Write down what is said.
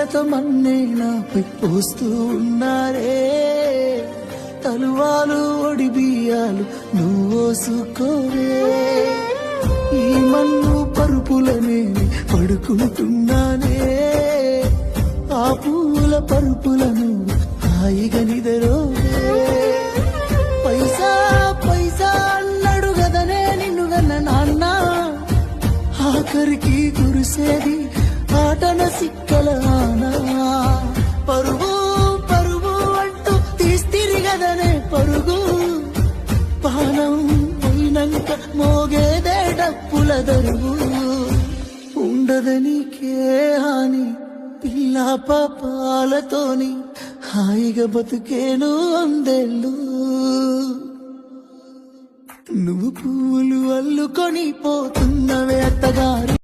కళ్ళతో మన్నే నాపై పోస్తూ ఉన్నారే, తలువాలు ఒడి బియ్యాలు నువ్వోసుకోరే. ఈ మన్ను పరుపులనే పడుకుంటున్నానే, ఆ పూల పరుపులను హాయిగా నిదరోరే. పైసా పైసా అన్నాడు గదనే నిన్ను గన్న నాన్న, ఆఖరికి కురిసేది ఆటన సిక్కల ఆనా. పరుగు పరుగు అంటూ తీస్తిరిగదనే పరుగు, పానం పోయినంక మోగేదే డప్పుల దరువు. ఉండదనికే హాని పిల్ల పాపాలతోని, హాయిగా బతుకేను అందేళ్ళు. నువ్వు పూలు అల్లుకొని పోతున్నవే అత్తగారు.